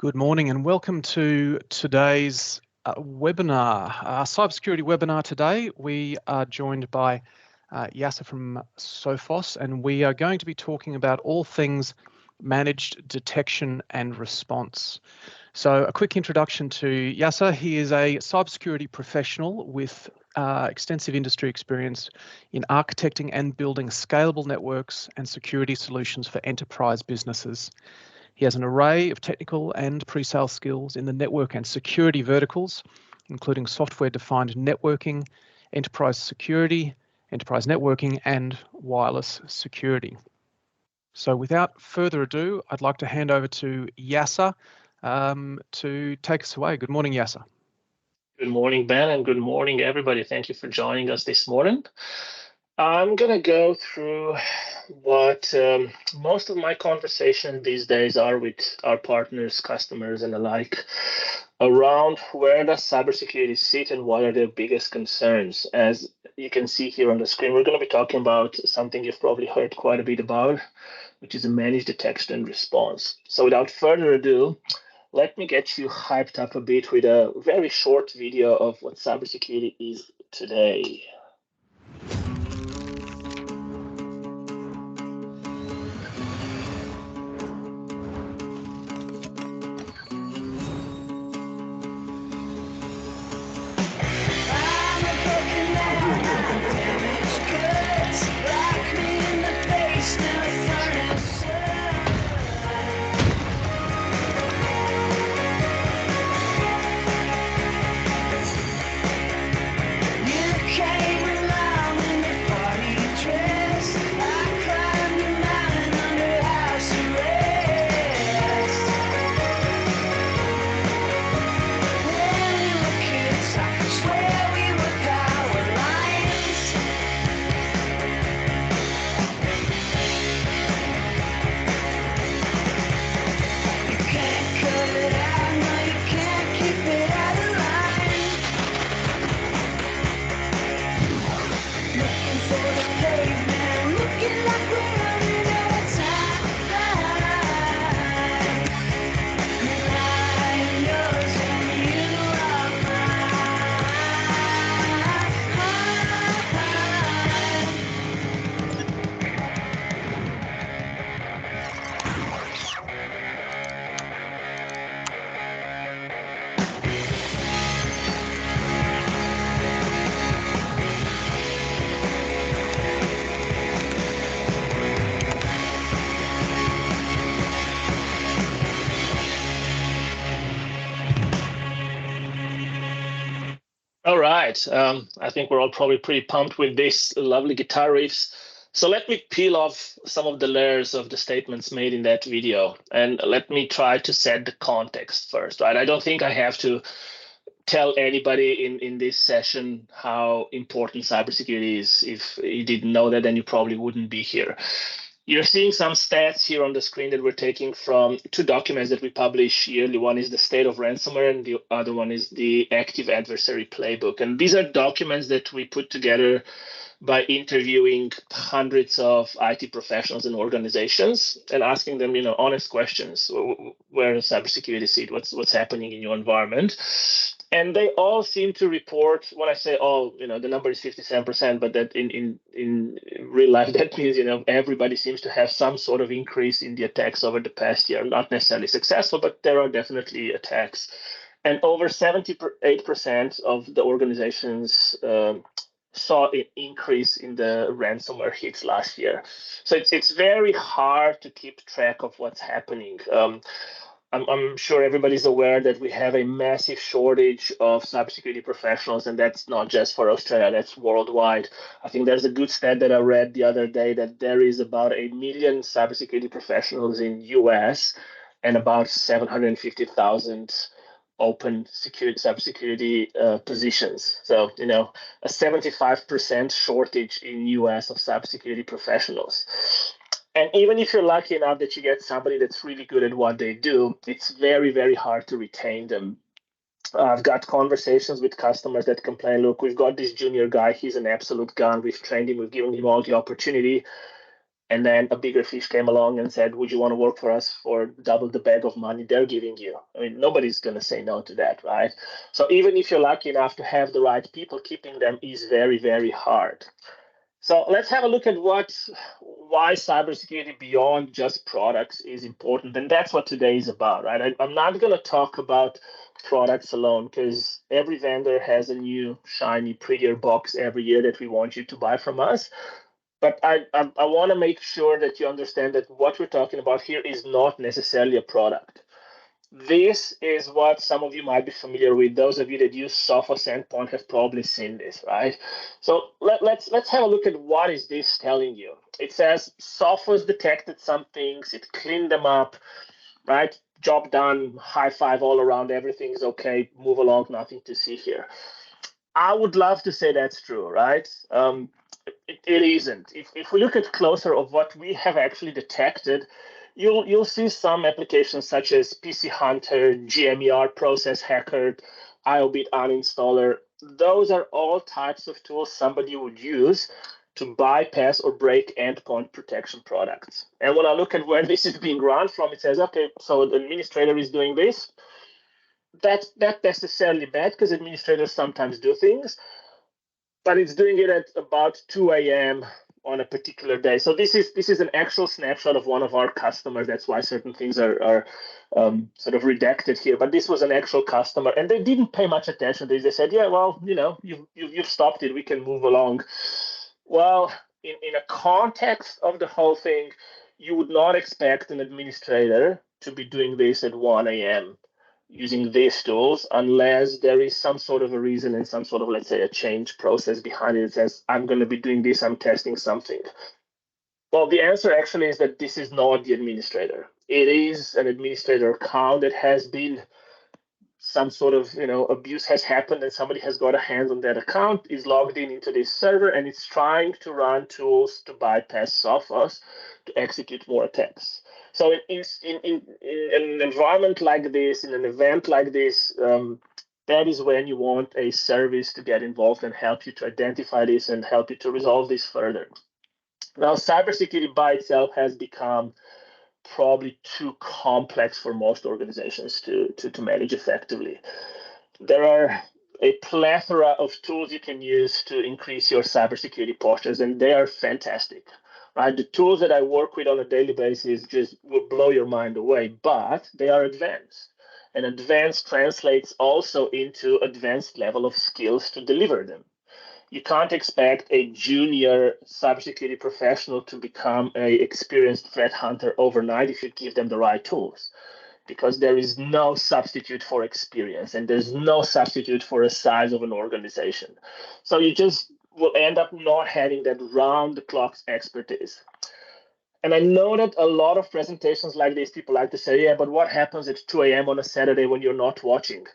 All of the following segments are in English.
Good morning and welcome to today's webinar, our cybersecurity webinar today. We are joined by Yasser from Sophos, and we are going to be talking about all things managed detection and response. So a quick introduction to Yasser. He is a cybersecurity professional with extensive industry experience in architecting and building scalable networks and security solutions for enterprise businesses. He has an array of technical and pre-sale skills in the network and security verticals, including software-defined networking, enterprise security, enterprise networking, and wireless security. So without further ado, I'd like to hand over to Yasser to take us away. Good morning, Yasser. Good morning, Ben, and good morning, everybody. Thank you for joining us this morning. I'm going to go through what most of my conversation these days are with our partners, customers, and the like around where does cybersecurity sit and what are their biggest concerns. As you can see here on the screen, we're going to be talking about something you've probably heard quite a bit about, which is a managed detection and response. So without further ado, let me get you hyped up a bit with a very short video of what cybersecurity is today. All right. I think we're all probably pretty pumped with these lovely guitar riffs. So let me peel off some of the layers of the statements made in that video, and let me try to set the context first, right? I don't think I have to tell anybody in this session how important cybersecurity is. If you didn't know that, then you probably wouldn't be here. You're seeing some stats here on the screen that we're taking from two documents that we publish yearly. One is the state of ransomware, and the other one is the active adversary playbook. And these are documents that we put together by interviewing hundreds of IT professionals and organizations and asking them, honest questions. Where does cybersecurity sit? What's happening in your environment? And they all seem to report, when I say all, the number is 57%, but that in real life, that means, everybody seems to have some sort of increase in the attacks over the past year. Not necessarily successful, but there are definitely attacks. And over 78% of the organizations saw an increase in the ransomware hits last year. So it's very hard to keep track of what's happening. I'm sure everybody's aware that we have a massive shortage of cybersecurity professionals, and that's not just for Australia, that's worldwide. I think there's a good stat that I read the other day that there is about 1 million cybersecurity professionals in US and about 750,000 open cybersecurity positions. So, a 75% shortage in US of cybersecurity professionals. And even if you're lucky enough that you get somebody that's really good at what they do, it's very, very hard to retain them. I've got conversations with customers that complain, look, we've got this junior guy, he's an absolute gun, we've trained him, we've given him all the opportunity, And then a bigger fish came along and said, would you want to work for us for double the bag of money they're giving you? I mean, nobody's going to say no to that, right? So even if you're lucky enough to have the right people, keeping them is very, very hard. So let's have a look at why cybersecurity beyond just products is important. And that's what today is about, right? I'm not going to talk about products alone because every vendor has a new, shiny, prettier box every year that we want you to buy from us. But I want to make sure that you understand that what we're talking about here is not necessarily a product. This is what some of you might be familiar with. Those of you that use Sophos Endpoint have probably seen this, right? So let's have a look at what is this telling you. It says Sophos detected some things, it cleaned them up, right? Job done, high five all around, everything's okay, move along, nothing to see here. I would love to say that's true, right? It isn't. If we look at closer of what we have actually detected, you'll see some applications such as PC Hunter, GMER, Process Hacker, IOBIT uninstaller. Those are all types of tools somebody would use to bypass or break endpoint protection products. And when I look at where this is being run from, it says, okay, so the administrator is doing this. That's not necessarily bad because administrators sometimes do things, but it's doing it at about 2 a.m. on a particular day. So this is an actual snapshot of one of our customers. That's why certain things are sort of redacted here. But this was an actual customer, and they didn't pay much attention to this. They said, "Yeah, well, you've stopped it. We can move along." Well, in a context of the whole thing, you would not expect an administrator to be doing this at 1 a.m. using these tools unless there is some sort of a reason and some sort of, let's say, a change process behind it that says, I'm going to be doing this, I'm testing something. Well, the answer actually is that this is not the administrator. It is an administrator account that has been some sort of abuse has happened and somebody has got a hand on that account, is logged into this server, and it's trying to run tools to bypass Sophos to execute more attacks. So in an environment like this, in an event like this, that is when you want a service to get involved and help you to identify this and help you to resolve this further. Now, cybersecurity by itself has become probably too complex for most organizations to manage effectively. There are a plethora of tools you can use to increase your cybersecurity postures, and they are fantastic. Right? The tools that I work with on a daily basis just will blow your mind away, but they are advanced. And advanced translates also into advanced level of skills to deliver them. You can't expect a junior cybersecurity professional to become an experienced threat hunter overnight if you give them the right tools, because there is no substitute for experience and there's no substitute for a size of an organization. So you just will end up not having that round the clock expertise. And I know that a lot of presentations like this, people like to say, yeah, but what happens at 2 a.m. on a Saturday when you're not watching?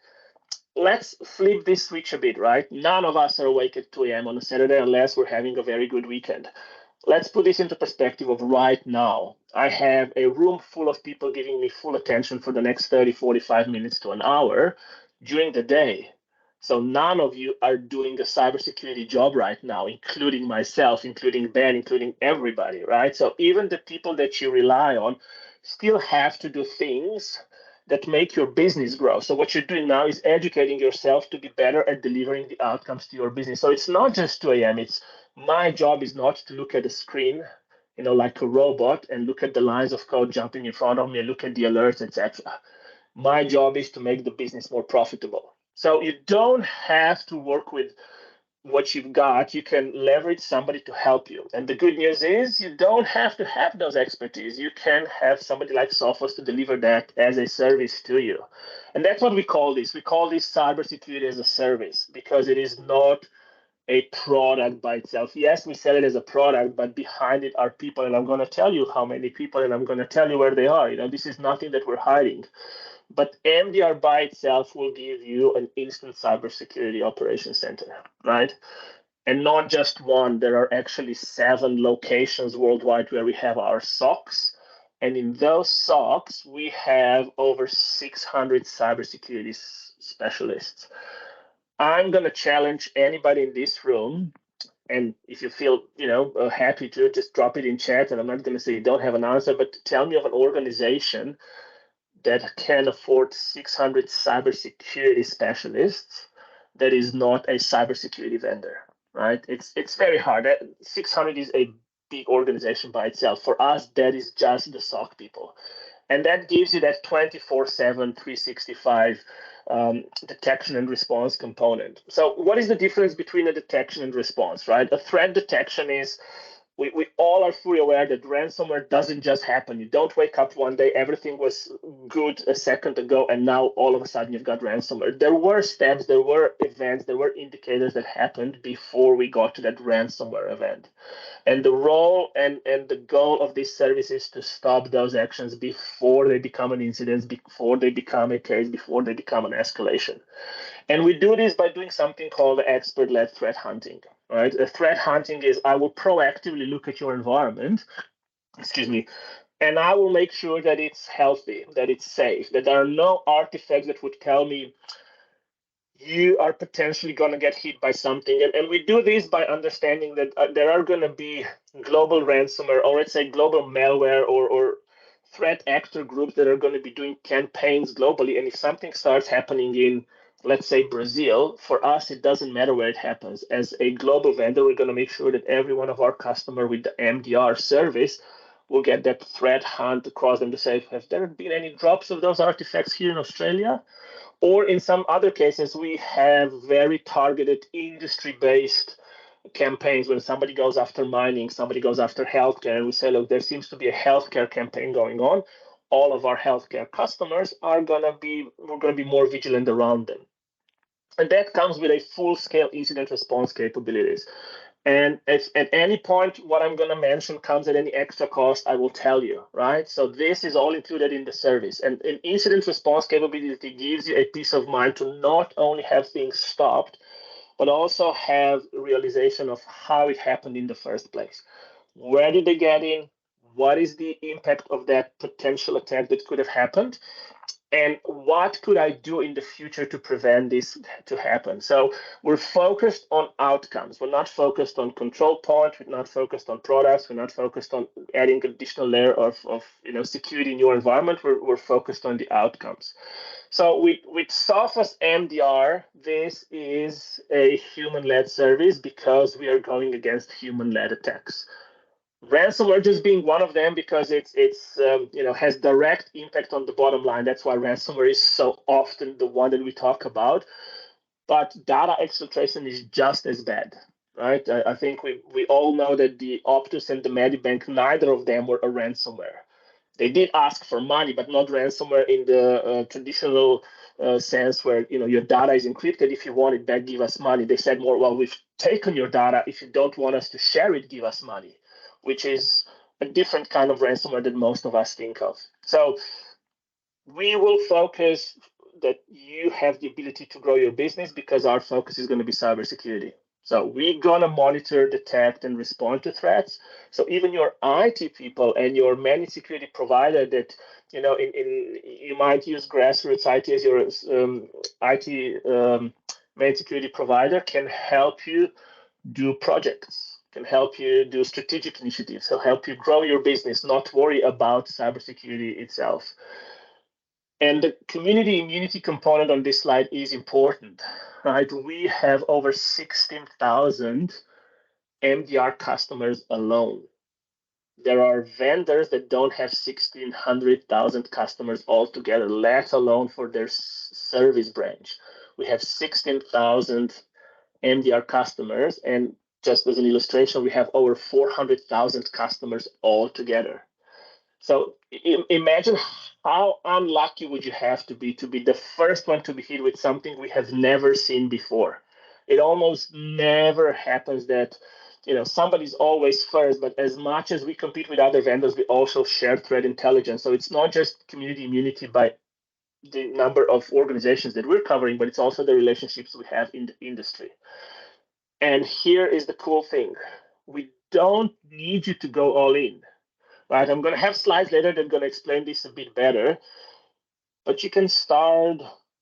Let's flip this switch a bit, right? None of us are awake at 2 a.m. on a Saturday unless we're having a very good weekend. Let's put this into perspective of right now. I have a room full of people giving me full attention for the next 30, 45 minutes to an hour during the day. So none of you are doing a cybersecurity job right now, including myself, including Ben, including everybody, right? So even the people that you rely on still have to do things that make your business grow. So what you're doing now is educating yourself to be better at delivering the outcomes to your business. So it's not just 2 a.m. It's my job is not to look at the screen, like a robot and look at the lines of code jumping in front of me and look at the alerts, etc. My job is to make the business more profitable. So you don't have to work with what you've got. You can leverage somebody to help you. And the good news is you don't have to have those expertise. You can have somebody like Sophos to deliver that as a service to you. And that's what we call this. We call this cybersecurity as a service because it is not a product by itself. Yes, we sell it as a product, but behind it are people, and I'm going to tell you how many people, and I'm going to tell you where they are. This is nothing that we're hiding. But MDR by itself will give you an instant cybersecurity operations center, right? And not just one. There are actually 7 locations worldwide where we have our SOCs. And in those SOCs, we have over 600 cybersecurity specialists. I'm going to challenge anybody in this room And if you feel, happy to, just drop it in chat. And I'm not going to say you don't have an answer, but tell me of an organization that can afford 600 cybersecurity specialists that is not a cybersecurity vendor, right? It's very hard. 600 is a big organization by itself. For us, that is just the SOC people. And that gives you that 24/7, 365 detection and response component. So what is the difference between a detection and response, right? A threat detection is, we all are fully aware that ransomware doesn't just happen. You don't wake up one day, everything was good a second ago, and now all of a sudden you've got ransomware. There were steps, there were events, there were indicators that happened before we got to that ransomware event. And the role and the goal of this service is to stop those actions before they become an incident, before they become a case, before they become an escalation. And we do this by doing something called expert-led threat hunting, right? Threat hunting is, I will proactively look at your environment, and I will make sure that it's healthy, that it's safe, that there are no artifacts that would tell me you are potentially going to get hit by something. And we do this by understanding that there are going to be global ransomware, or let's say global malware, or threat actor groups that are going to be doing campaigns globally. And if something starts happening in, let's say, Brazil, for us, it doesn't matter where it happens. As a global vendor, we're going to make sure that every one of our customers with the MDR service will get that threat hunt across them to say, have there been any drops of those artifacts here in Australia? Or in some other cases, we have very targeted industry-based campaigns when somebody goes after mining, somebody goes after healthcare, and we say, look, there seems to be a healthcare campaign going on. All of our healthcare customers we're going to be more vigilant around them. And that comes with a full-scale incident response capabilities. And if at any point what I'm going to mention comes at any extra cost, I will tell you, right? So this is all included in the service. And an incident response capability gives you a peace of mind to not only have things stopped, but also have realization of how it happened in the first place. Where did they get in? What is the impact of that potential attack that could have happened? And what could I do in the future to prevent this to happen? So we're focused on outcomes. We're not focused on control point. We're not focused on products. We're not focused on adding additional layer of security in your environment. We're focused on the outcomes. So with Sophos MDR, this is a human-led service because we are going against human-led attacks. Ransomware just being one of them because it's has direct impact on the bottom line. That's why ransomware is so often the one that we talk about. But data exfiltration is just as bad, right? I think we all know that the Optus and the Medibank, neither of them were a ransomware. They did ask for money, but not ransomware in the traditional sense where your data is encrypted. If you want it back, give us money. They said more, well, we've taken your data. If you don't want us to share it, give us money, which is a different kind of ransomware that most of us think of. So we will focus that you have the ability to grow your business because our focus is going to be cybersecurity. So we're going to monitor, detect, and respond to threats. So even your IT people and your managed security provider that, you might use Grassroots IT as your IT managed security provider can help you do projects, can help you do strategic initiatives, will help you grow your business, not worry about cybersecurity itself. And the community immunity component on this slide is important, right? We have over 16,000 MDR customers alone. There are vendors that don't have 1,600,000 customers altogether, let alone for their service branch. We have 16,000 MDR customers, and just as an illustration, we have over 400,000 customers altogether. So imagine how unlucky would you have to be the first one to be hit with something we have never seen before. It almost never happens that somebody's always first, but as much as we compete with other vendors, we also share threat intelligence. So it's not just community immunity by the number of organizations that we're covering, but it's also the relationships we have in the industry. And here is the cool thing. We don't need you to go all in. Right, I'm going to have slides later that are going to explain this a bit better, but you can start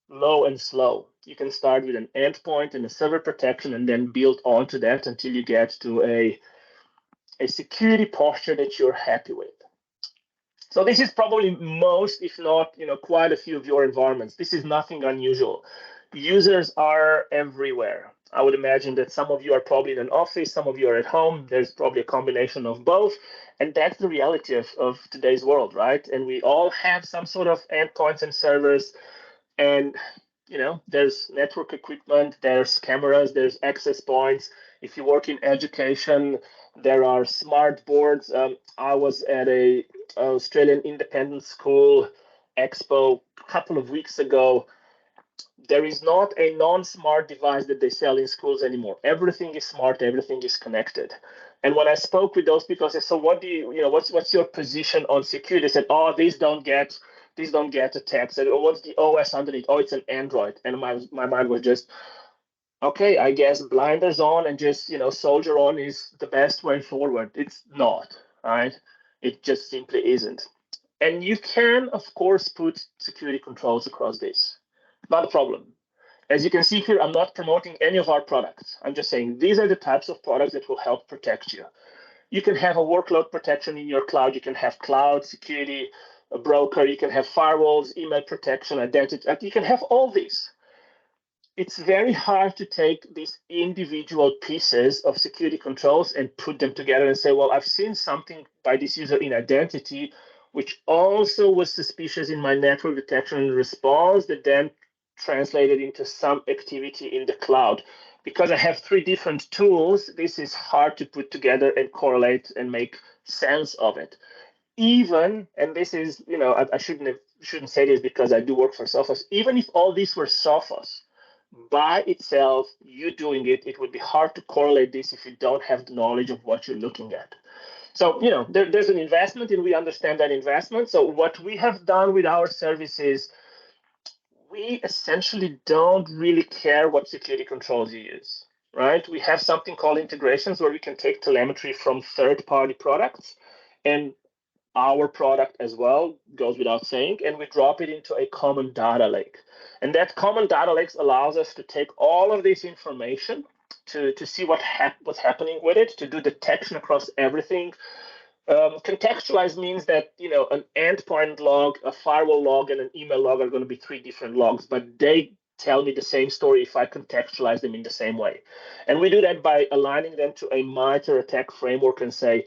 low and slow. You can start with an endpoint and a server protection and then build onto that until you get to a security posture that you're happy with. So this is probably most, if not, quite a few of your environments. This is nothing unusual. Users are everywhere. I would imagine that some of you are probably in an office, some of you are at home. There's probably a combination of both. And that's the reality of today's world, right? And we all have some sort of endpoints and servers. And there's network equipment, there's cameras, there's access points. If you work in education, there are smart boards. I was at a Australian independent school expo a couple of weeks ago. There is not a non-smart device that they sell in schools anymore. Everything is smart, everything is connected. And when I spoke with those people, I said, so what do what's your position on security? They said, oh, these don't get attacks. And what's the OS underneath? Oh, it's an Android. And my mind was just, okay, I guess blinders on and just soldier on is the best way forward. It's not, right? It just simply isn't. And you can, of course, put security controls across this. Not a problem. As you can see here, I'm not promoting any of our products. I'm just saying these are the types of products that will help protect you. You can have a workload protection in your cloud. You can have cloud security, a broker. You can have firewalls, email protection, identity. You can have all these. It's very hard to take these individual pieces of security controls and put them together and say, well, I've seen something by this user in identity, which also was suspicious in my network detection and response that then translated into some activity in the cloud. Because I have three different tools, this is hard to put together and correlate and make sense of it. Even, and this is, I shouldn't say this because I do work for Sophos, even if all these were Sophos, by itself, you doing it, it would be hard to correlate this if you don't have the knowledge of what you're looking at. So, there's an investment and we understand that investment. So what we have done with our services, we essentially don't really care what security controls you use, right? We have something called integrations where we can take telemetry from third-party products, and our product as well, goes without saying, and we drop it into a common data lake. And that common data lake allows us to take all of this information to see what's happening with it, to do detection across everything. Contextualize means that an endpoint log, a firewall log, and an email log are going to be three different logs, but they tell me the same story if I contextualize them in the same way. And we do that by aligning them to a MITRE ATT&CK framework and say,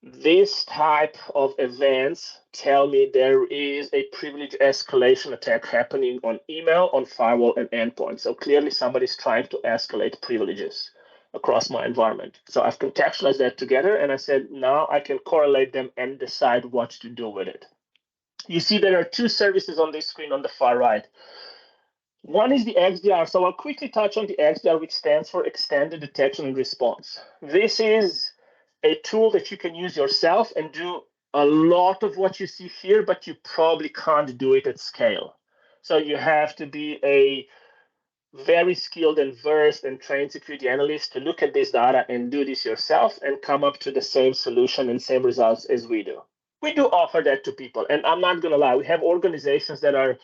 this type of events tell me there is a privilege escalation attack happening on email, on firewall, and endpoint. So clearly somebody's trying to escalate privileges across my environment. So I've contextualized that together, and I said, now I can correlate them and decide what to do with it. You see there are two services on this screen on the far right. One is the XDR. So I'll quickly touch on the XDR, which stands for Extended Detection and Response. This is a tool that you can use yourself and do a lot of what you see here, but you probably can't do it at scale. So you have to be a very skilled and versed and trained security analyst to look at this data and do this yourself and come up to the same solution and same results as we do. We do offer that to people. And I'm not going to lie, we have organizations that are,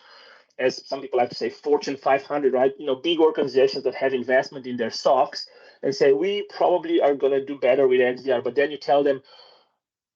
as some people like to say, Fortune 500, right? Big organizations that have investment in their SOCs and say, we probably are going to do better with XDR. But then you tell them,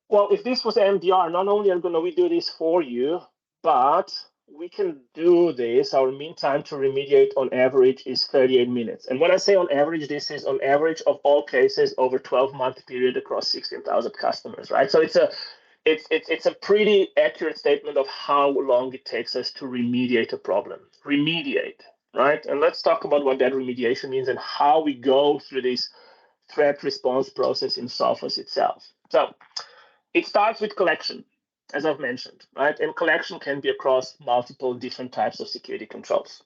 well, if this was MDR, not only are we do this for you, but we can do this. Our mean time to remediate on average is 38 minutes. And when I say on average, this is on average of all cases over 12-month period across 16,000 customers, right? So it's a pretty accurate statement of how long it takes us to remediate a problem. Remediate, right? And let's talk about what that remediation means and how we go through this threat response process in Sophos itself. So it starts with collection, as I've mentioned, right? And collection can be across multiple different types of security controls.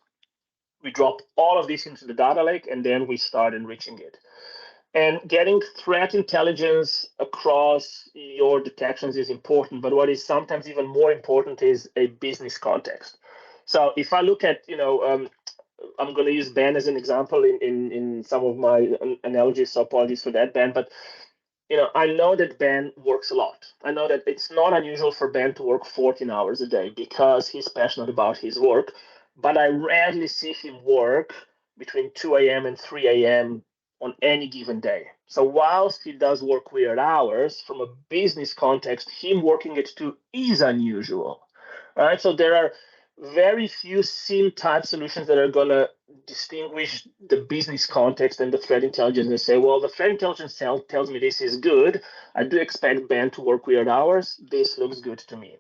We drop all of this into the data lake, and then we start enriching it. And getting threat intelligence across your detections is important, but what is sometimes even more important is a business context. So if I look at, I'm going to use Ben as an example in some of my analogies, so apologies for that, Ben, but I know that Ben works a lot. I know that it's not unusual for Ben to work 14 hours a day because he's passionate about his work. but I rarely see him work between 2 a.m. and 3 a.m. on any given day. So whilst he does work weird hours, from a business context, him working at 2 is unusual, right? So there are very few SIEM type solutions that are going to distinguish the business context and the threat intelligence and say, well, the threat intelligence tells me this is good. I do expect Ben to work weird hours. This looks good to me.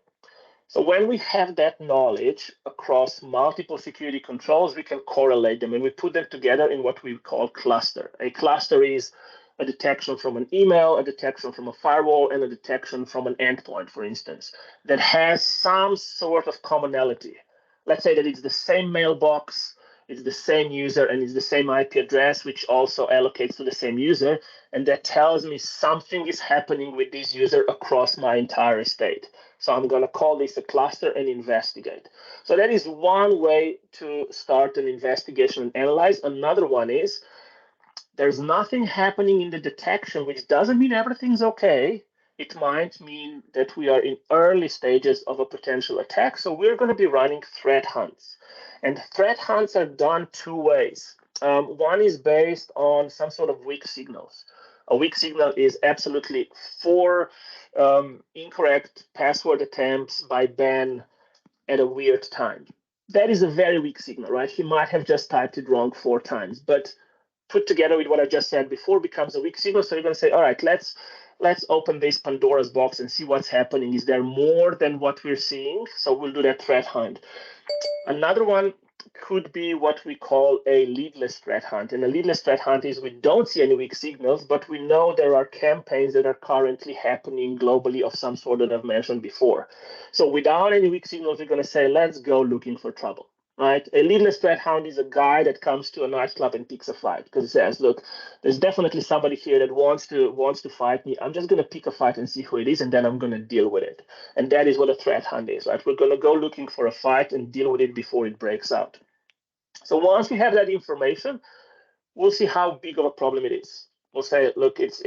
So when we have that knowledge across multiple security controls, we can correlate them and we put them together in what we call cluster. A cluster is a detection from an email, a detection from a firewall, and a detection from an endpoint, for instance, that has some sort of commonality. Let's say that it's the same mailbox, it's the same user, and it's the same IP address, which also allocates to the same user. And that tells me something is happening with this user across my entire estate. So I'm going to call this a cluster and investigate. So that is one way to start an investigation and analyze. Another one is there's nothing happening in the detection, which doesn't mean everything's okay. It might mean that we are in early stages of a potential attack. So we're going to be running threat hunts. And threat hunts are done two ways. One is based on some sort of weak signals. A weak signal is absolutely 4 incorrect password attempts by Ben at a weird time. That is a very weak signal, right? He might have just typed it wrong 4 times, but put together with what I just said before becomes a weak signal. So you're going to say, all right, let's open this Pandora's box and see what's happening. Is there more than what we're seeing? So we'll do that threat hunt. Another one could be what we call a leadless threat hunt. And a leadless threat hunt is we don't see any weak signals, but we know there are campaigns that are currently happening globally of some sort that I've mentioned before. So without any weak signals, we're going to say, let's go looking for trouble. Right? A leadless threat hunt is a guy that comes to a nightclub and picks a fight because he says, look, there's definitely somebody here that wants to fight me. I'm just going to pick a fight and see who it is, and then I'm going to deal with it. And that is what a threat hunt is, right? We're going to go looking for a fight and deal with it before it breaks out. So once we have that information, we'll see how big of a problem it is. We'll say, look, it's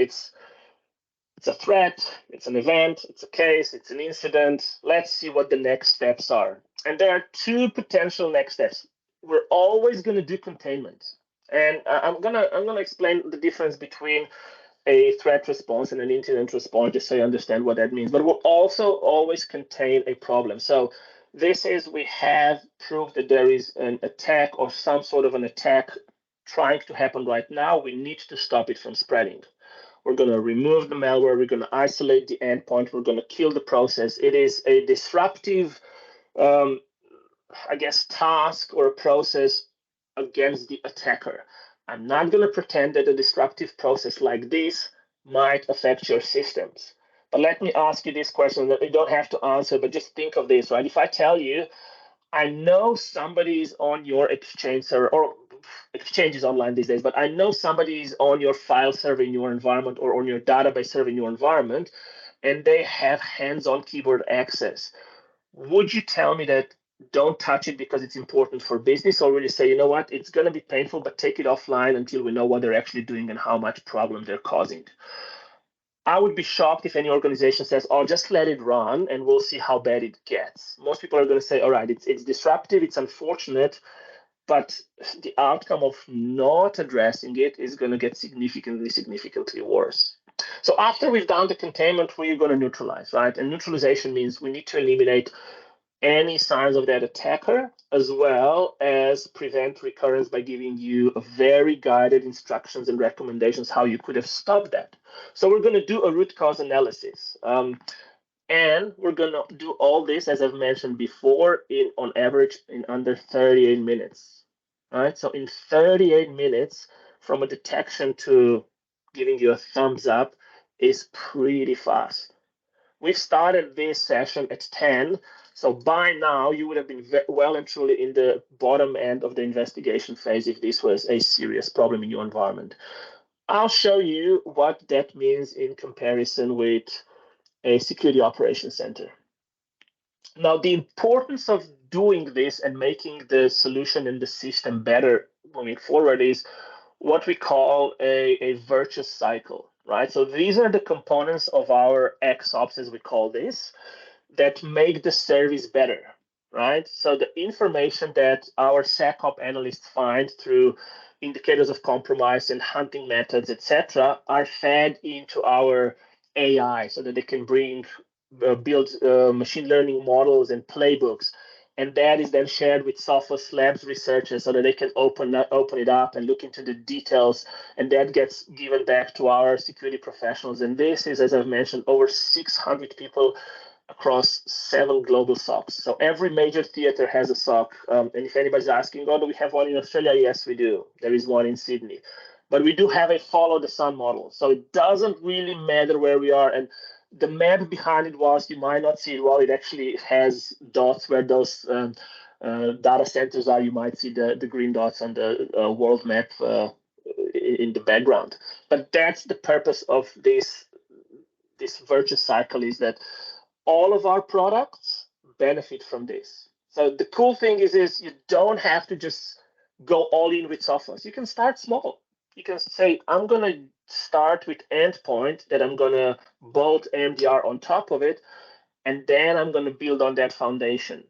a threat, it's an event, it's a case, it's an incident. Let's see what the next steps are. And there are 2 potential next steps. We're always going to do containment. And I'm gonna explain the difference between a threat response and an incident response, just so you understand what that means. But we'll also always contain a problem. So this is, we have proved that there is an attack or some sort of an attack trying to happen right now. We need to stop it from spreading. We're going to remove the malware. We're going to isolate the endpoint. We're going to kill the process. It is a disruptive, task or a process against the attacker. I'm not going to pretend that a disruptive process like this might affect your systems. But let me ask you this question that you don't have to answer, but just think of this, right? If I tell you, I know somebody is on your Exchange server, or Exchange is online these days, but I know somebody is on your file server in your environment or on your database server in your environment, and they have hands-on keyboard access. Would you tell me that don't touch it because it's important for business, or will you say, you know what, it's going to be painful, but take it offline until we know what they're actually doing and how much problem they're causing? I would be shocked if any organization says, oh, just let it run and we'll see how bad it gets. Most people are going to say, all right, it's disruptive, it's unfortunate, but the outcome of not addressing it is going to get significantly worse. So after we've done the containment, we're going to neutralize, right? And neutralization means we need to eliminate any signs of that attacker, as well as prevent recurrence by giving you a very guided instructions and recommendations how you could have stopped that. So we're going to do a root cause analysis. And we're going to do all this, as I've mentioned before, on average in under 38 minutes. All right, so in 38 minutes from a detection to giving you a thumbs up is pretty fast. We've started this session at 10, so by now you would have been well and truly in the bottom end of the investigation phase if this was a serious problem in your environment. I'll show you what that means in comparison with a security operations center. Now, the importance of doing this and making the solution and the system better moving forward is what we call a virtuous cycle, right? So these are the components of our XOps, as we call this, that make the service better, right? So the information that our SecOps analysts find through indicators of compromise and hunting methods, etc., are fed into our AI so that they can build machine learning models and playbooks. And that is then shared with Sophos Labs researchers so that they can open it up and look into the details. And that gets given back to our security professionals. And this is, as I've mentioned, over 600 people across 7 global SOCs. So every major theater has a SOC. And if anybody's asking, oh, do we have one in Australia? Yes, we do. There is one in Sydney. But we do have a follow the sun model. So it doesn't really matter where we are. And the map behind it was, you might not see it well, it actually has dots where those data centers are. You might see the green dots on the world map in the background. But that's the purpose of this virtuous cycle, is that all of our products benefit from this. So the cool thing is you don't have to just go all in with Sophos. You can start small. You can say, I'm going to start with Endpoint, that I'm going to bolt MDR on top of it, and then I'm going to build on that foundation,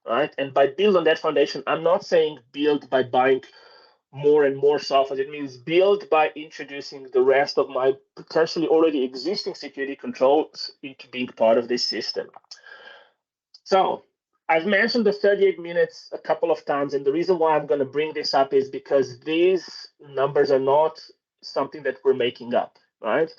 right? And by build on that foundation, I'm not saying build by buying more and more Sophos. It means build by introducing the rest of my potentially already existing security controls into being part of this system. So I've mentioned the 38 minutes a couple of times, and the reason why I'm going to bring this up is because these numbers are not something that we're making up, right?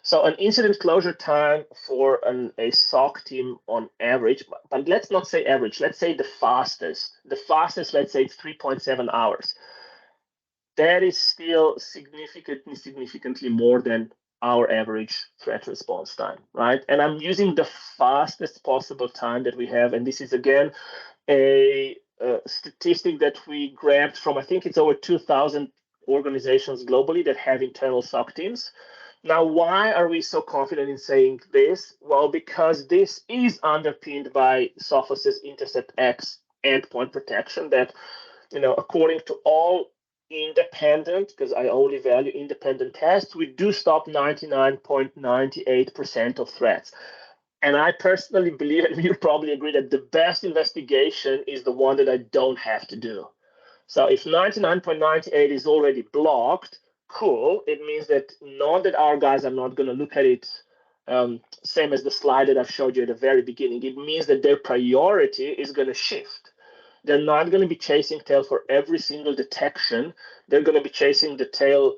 So an incident closure time for a SOC team on average, but let's not say average, let's say the fastest. The fastest, let's say it's 3.7 hours. That is still significantly more than our average threat response time, right? And I'm using the fastest possible time that we have. And this is, again, a statistic that we grabbed from, I think it's over 2,000 organizations globally that have internal SOC teams. Now, why are we so confident in saying this? Well, because this is underpinned by Sophos's Intercept X endpoint protection that, according to all independent, because I only value independent tests, we do stop 99.98% of threats. And I personally believe, and you probably agree, that the best investigation is the one that I don't have to do. So if 99.98 is already blocked, cool. It means that not that our guys are not going to look at it, same as the slide that I've showed you at the very beginning. It means that their priority is going to shift. They're not going to be chasing tail for every single detection. They're going to be chasing the tail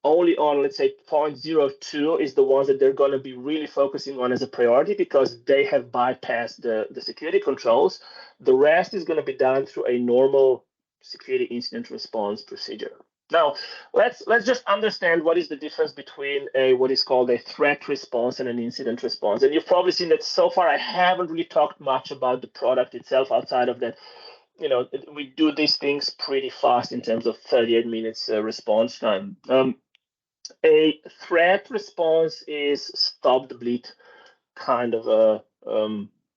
only on, let's say, 0.02 is the ones that they're going to be really focusing on as a priority because they have bypassed the security controls. The rest is going to be done through a normal security incident response procedure. Now, let's just understand what is the difference between what is called a threat response and an incident response. And you've probably seen that so far I haven't really talked much about the product itself outside of that. We do these things pretty fast in terms of 38 minutes response time. A threat response is stop the bleed kind of a,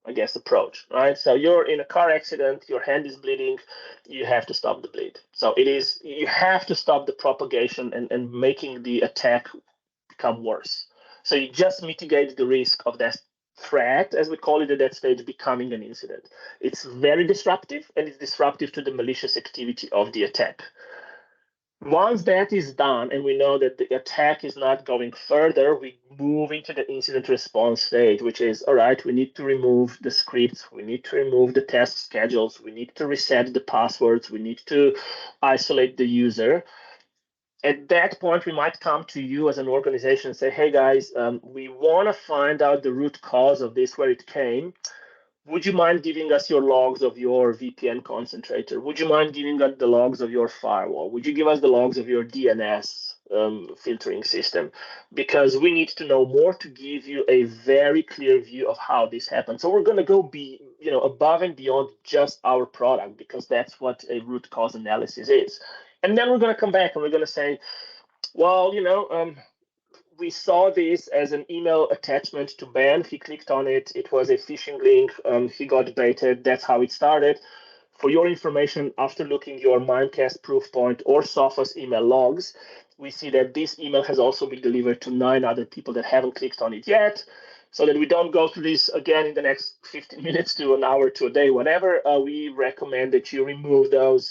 I guess, approach, right? So you're in a car accident, your hand is bleeding, you have to stop the bleed. So you have to stop the propagation and making the attack become worse. So you just mitigate the risk of that threat, as we call it at that stage, becoming an incident. It's very disruptive, and it's disruptive to the malicious activity of the attack. Once that is done, and we know that the attack is not going further, we move into the incident response stage, which is, all right, we need to remove the scripts, we need to remove the test schedules, we need to reset the passwords, we need to isolate the user. At that point, we might come to you as an organization and say, hey, guys, we want to find out the root cause of this, where it came. Would you mind giving us your logs of your VPN concentrator? Would you mind giving us the logs of your firewall? Would you give us the logs of your DNS filtering system? Because we need to know more to give you a very clear view of how this happened. So we're going to go above and beyond just our product, because that's what a root cause analysis is. And then we're going to come back and we're going to say, well, we saw this as an email attachment to Ben. He clicked on it. It was a phishing link. He got baited. That's how it started. For your information, after looking your Mimecast Proofpoint or Sophos email logs, we see that this email has also been delivered to 9 other people that haven't clicked on it yet. so that we don't go through this again in the next 15 minutes to an hour to a day, whatever, we recommend that you remove those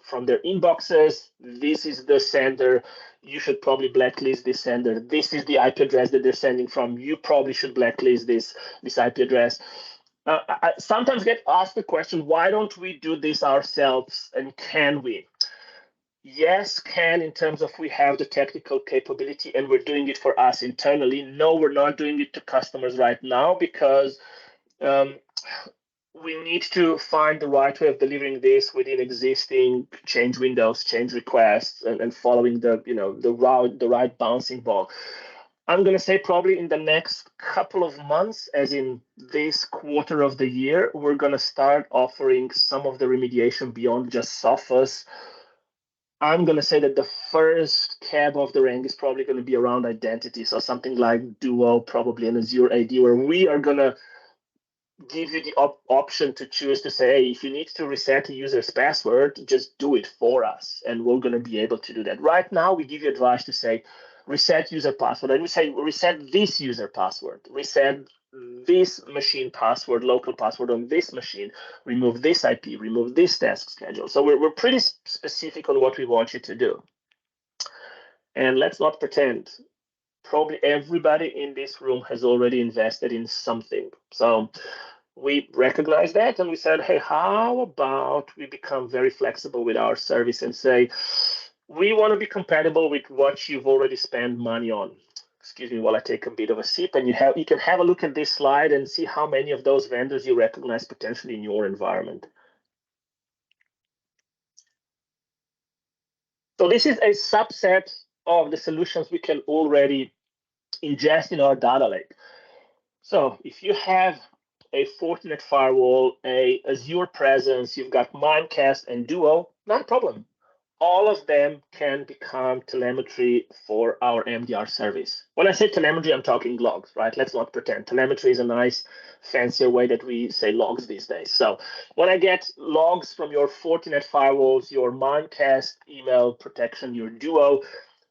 from their inboxes. This is the sender. You should probably blacklist this sender. This is the IP address that they're sending from. You probably should blacklist this IP address. I sometimes get asked the question, why don't we do this ourselves, and can we? Yes, can, in terms of we have the technical capability and we're doing it for us internally. No, we're not doing it to customers right now because we need to find the right way of delivering this within existing change windows, change requests, and following the right bouncing ball. I'm going to say probably in the next couple of months, as in this quarter of the year, we're going to start offering some of the remediation beyond just Sophos. I'm going to say that the first cab of the rank is probably going to be around identity. So something like Duo, probably an Azure AD, where we are going to give you the option to choose to say, hey, if you need to reset a user's password, just do it for us. And we're going to be able to do that. Right now, we give you advice to say, reset user password. And we say, reset this user password, reset this machine password, local password on this machine, remove this IP, remove this task schedule. So we're pretty specific on what we want you to do. And let's not pretend, probably everybody in this room has already invested in something. So we recognize that and we said, hey, how about we become very flexible with our service and say, we want to be compatible with what you've already spent money on. Excuse me while I take a bit of a sip, and you can have a look at this slide and see how many of those vendors you recognize potentially in your environment. So this is a subset of the solutions we can already ingest in our data lake. So if you have a Fortinet firewall, a Azure presence, you've got Mimecast and Duo, not a problem. All of them can become telemetry for our MDR service. When I say telemetry, I'm talking logs, right? Let's not pretend. Telemetry is a nice, fancier way that we say logs these days. So when I get logs from your Fortinet firewalls, your Mimecast email protection, your Duo,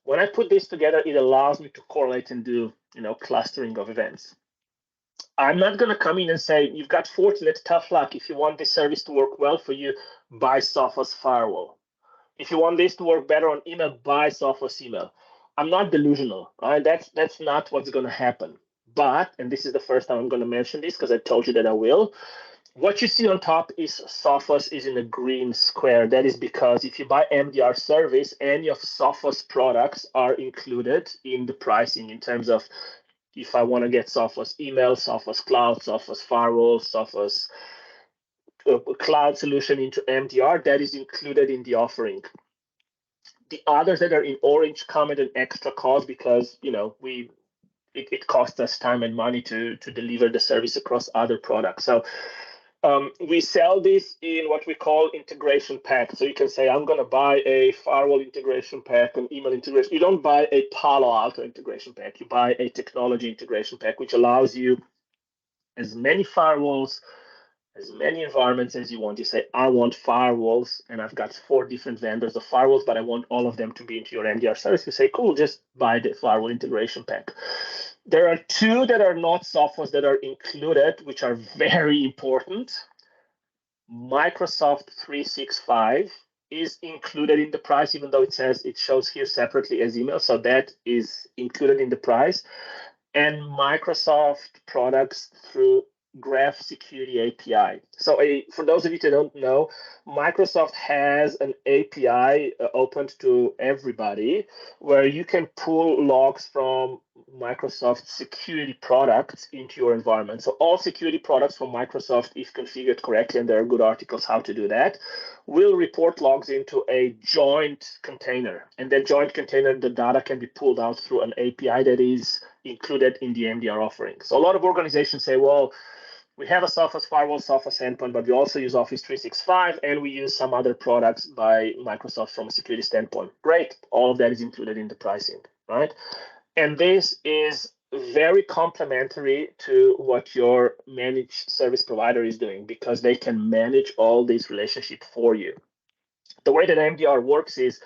when I put this together, it allows me to correlate and do, clustering of events. I'm not going to come in and say, you've got Fortinet, tough luck. If you want this service to work well for you, buy Sophos firewall. If you want this to work better on email, buy Sophos email. I'm not delusional, right? That's not what's going to happen. But, and this is the first time I'm going to mention this because I told you that I will, what you see on top is Sophos is in a green square. That is because if you buy MDR service, any of Sophos products are included in the pricing in terms of if I want to get Sophos email, Sophos cloud, Sophos firewall, Sophos cloud solution into MDR, that is included in the offering. The others that are in orange come at an extra cost because it costs us time and money to deliver the service across other products. So we sell this in what we call integration pack. So you can say, I'm going to buy a firewall integration pack, an email integration. You don't buy a Palo Alto integration pack. You buy a technology integration pack, which allows you as many firewalls, as many environments as you want. You say, I want firewalls, and I've got 4 different vendors of firewalls, but I want all of them to be into your MDR service. You say, cool, just buy the firewall integration pack. There are 2 that are not Sophos that are included, which are very important. Microsoft 365 is included in the price, even though it shows here separately as email. So that is included in the price. And Microsoft products through Graph Security API. So for those of you that don't know, Microsoft has an API opened to everybody where you can pull logs from Microsoft security products into your environment. So all security products from Microsoft, if configured correctly, and there are good articles how to do that, will report logs into a joint container. And that joint container, the data can be pulled out through an API that is included in the MDR offering. So a lot of organizations say, well, we have a Sophos firewall, Sophos endpoint, but we also use Office 365, and we use some other products by Microsoft from a security standpoint. Great, all of that is included in the pricing, right? And this is very complementary to what your managed service provider is doing because they can manage all these relationships for you. The way that MDR works is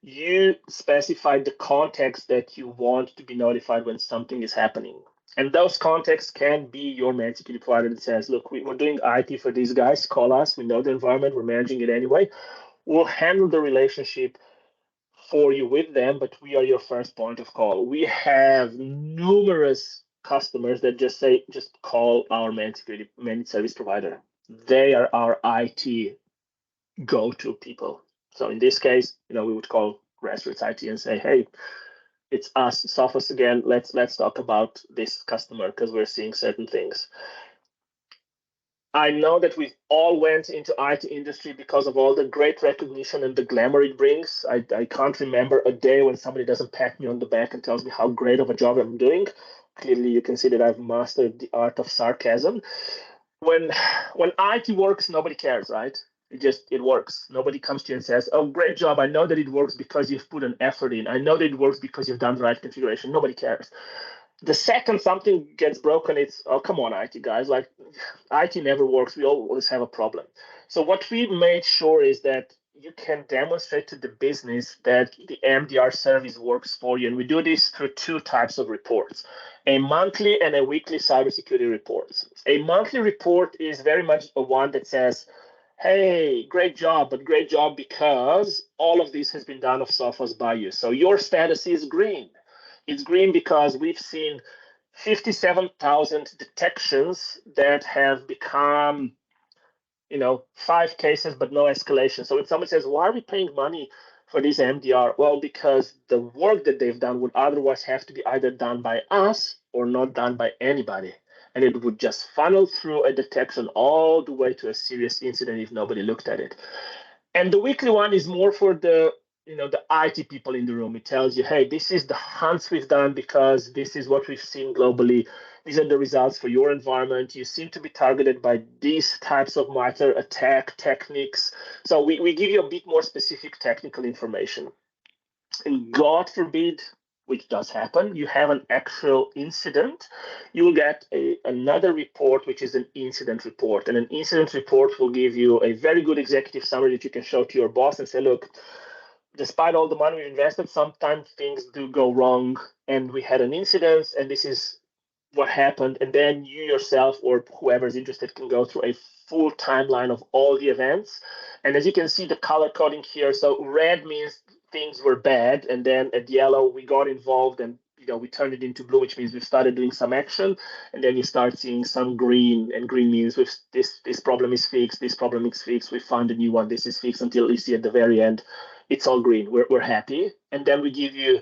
you specify the context that you want to be notified when something is happening. And those contexts can be your managed security provider that says, look, we're doing IT for these guys, call us, we know the environment, we're managing it anyway. We'll handle the relationship for you with them, but we are your first point of call. We have numerous customers that just say, just call our managed service provider. They are our IT go-to people. So in this case, we would call Grassroots IT and say, hey, it's us, Sophos again. Let's talk about this customer because we're seeing certain things. I know that we all went into IT industry because of all the great recognition and the glamour it brings. I can't remember a day when somebody doesn't pat me on the back and tells me how great of a job I'm doing. Clearly, you can see that I've mastered the art of sarcasm. When IT works, nobody cares, right? It works. Nobody comes to you and says, oh, great job. I know that it works because you've put an effort in. I know that it works because you've done the right configuration. Nobody cares. The second something gets broken, it's, oh, come on, IT guys. Like, IT never works. We always have a problem. So what we made sure is that you can demonstrate to the business that the MDR service works for you. And we do this through two types of reports, a monthly and a weekly cybersecurity reports. A monthly report is very much a one that says, hey, great job, but great job because all of this has been done of Sophos by you. So your status is green. It's green because we've seen 57,000 detections that have become, 5 cases, but no escalation. So when someone says, why are we paying money for this MDR? Well, because the work that they've done would otherwise have to be either done by us or not done by anybody. And it would just funnel through a detection all the way to a serious incident if nobody looked at it. And the weekly one is more for the IT people in the room. It tells you, hey, this is the hunts we've done because this is what we've seen globally. These are the results for your environment. You seem to be targeted by these types of MITRE attack techniques. So we give you a bit more specific technical information. And God forbid, which does happen, you have an actual incident, you will get another report, which is an incident report. And an incident report will give you a very good executive summary that you can show to your boss and say, look, despite all the money we invested, sometimes things do go wrong, and we had an incident, and this is what happened. And then you yourself or whoever is interested can go through a full timeline of all the events. And as you can see, the color coding here, so red means things were bad, and then at yellow we got involved and we turned it into blue, which means we've started doing some action, and then you start seeing some green, and green means with this problem is fixed, this problem is fixed, we found a new one, this is fixed, until you see at the very end it's all green. We're happy. And then we give you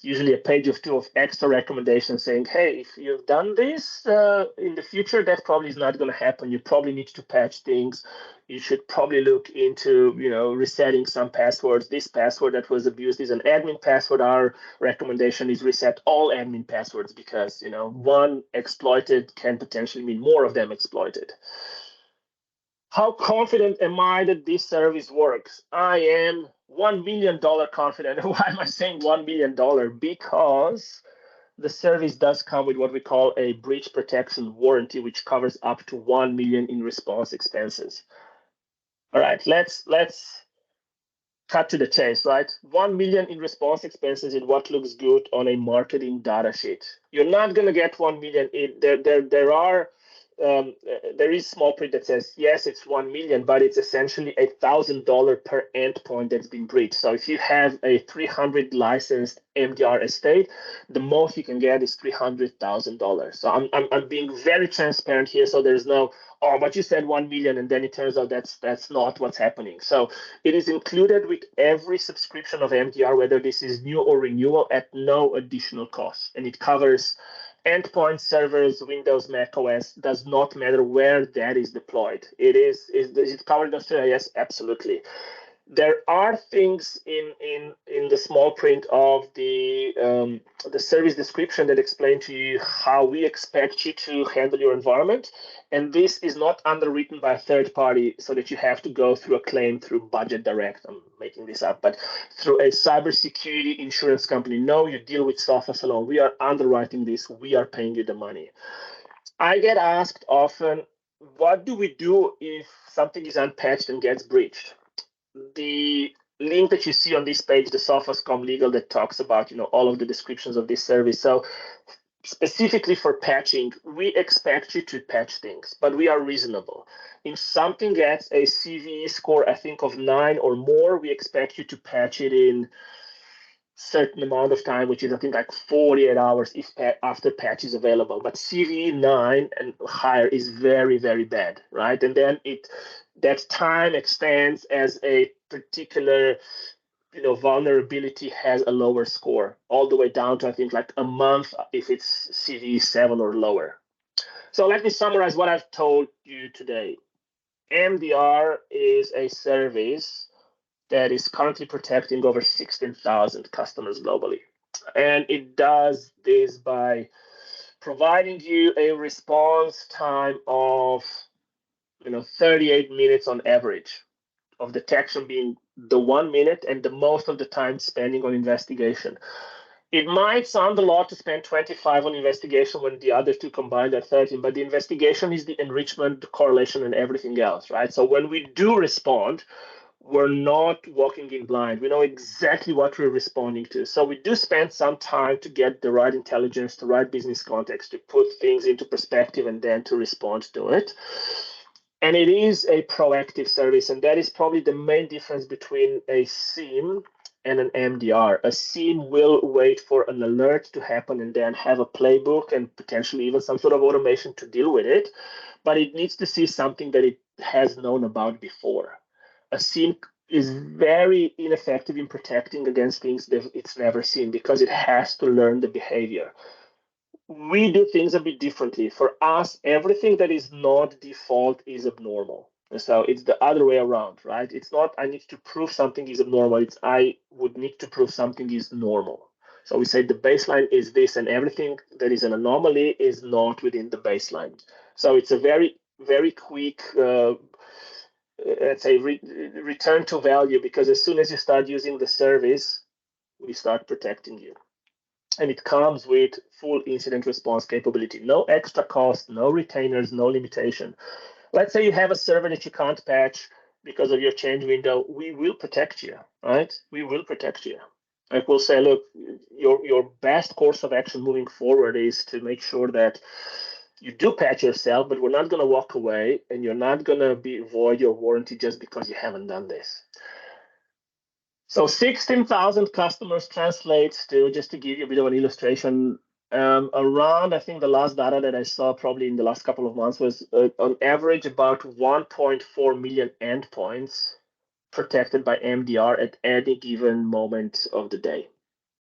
usually a page or two of extra recommendations saying, hey, if you've done this in the future, that probably is not going to happen. You probably need to patch things. You should probably look into, resetting some passwords. This password that was abused is an admin password. Our recommendation is reset all admin passwords because, one exploited can potentially mean more of them exploited. How confident am I that this service works? I am $1 million confident. Why am I saying $1 million? Because the service does come with what we call a breach protection warranty, which covers up to $1 million in response expenses. All right, let's cut to the chase, right? $1 million in response expenses is what looks good on a marketing data sheet. You're not going to get $1 million. There is small print that says, yes, it's 1 million, but it's essentially $1,000 per endpoint that's been breached. So if you have a 300 licensed MDR estate, the most you can get is $300,000. So I'm being very transparent here. So there's no, oh, but you said 1 million, and then it turns out that's not what's happening. So it is included with every subscription of MDR, whether this is new or renewal, at no additional cost. And it covers endpoint servers, Windows, Mac OS, does not matter where that is deployed. Is it covered in Australia? Yes, absolutely. There are things in the small print of the service description that explain to you how we expect you to handle your environment. And this is not underwritten by a third party so that you have to go through a claim through Budget Direct. I'm making this up, but through a cybersecurity insurance company. No, you deal with Sophos alone. We are underwriting this. We are paying you the money. I get asked often, what do we do if something is unpatched and gets breached? The link that you see on this page, the Sophos.com legal that talks about all of the descriptions of this service. So specifically for patching, we expect you to patch things, but we are reasonable. If something gets a CVE score, I think, of 9 or more, we expect you to patch it in certain amount of time, which is I think like 48 hours if after patch is available. But CVE 9 and higher is very, very bad, right? And then that time extends as a particular vulnerability has a lower score, all the way down to I think like a month if it's CVE 7 or lower. So let me summarize what I've told you today. MDR is a service that is currently protecting over 16,000 customers globally. And it does this by providing you a response time of 38 minutes on average, of detection being the 1 minute and the most of the time spending on investigation. It might sound a lot to spend 25 on investigation when the other two combined are 13, but the investigation is the enrichment, the correlation, and everything else, right? So when we do respond, we're not walking in blind. We know exactly what we're responding to. So we do spend some time to get the right intelligence, the right business context, to put things into perspective and then to respond to it. And it is a proactive service, and that is probably the main difference between a SIEM and an MDR. A SIEM will wait for an alert to happen and then have a playbook and potentially even some sort of automation to deal with it, but it needs to see something that it has known about before. A SIEM is very ineffective in protecting against things that it's never seen because it has to learn the behavior. We do things a bit differently. For us, everything that is not default is abnormal. So it's the other way around, right? It's not I need to prove something is abnormal. It's I would need to prove something is normal. So we say the baseline is this, and everything that is an anomaly is not within the baseline. So it's a very, very quick, let's say, return to value, because as soon as you start using the service, we start protecting you. And it comes with full incident response capability. No extra cost, no retainers, no limitation. Let's say you have a server that you can't patch because of your change window. We will protect you, right? We will protect you. Like we'll say, look, your best course of action moving forward is to make sure that you do patch yourself, but we're not going to walk away, and you're not going to void your warranty just because you haven't done this. So 16,000 customers translates to, just to give you a bit of an illustration, around, I think the last data that I saw probably in the last couple of months was on average about 1.4 million endpoints protected by MDR at any given moment of the day.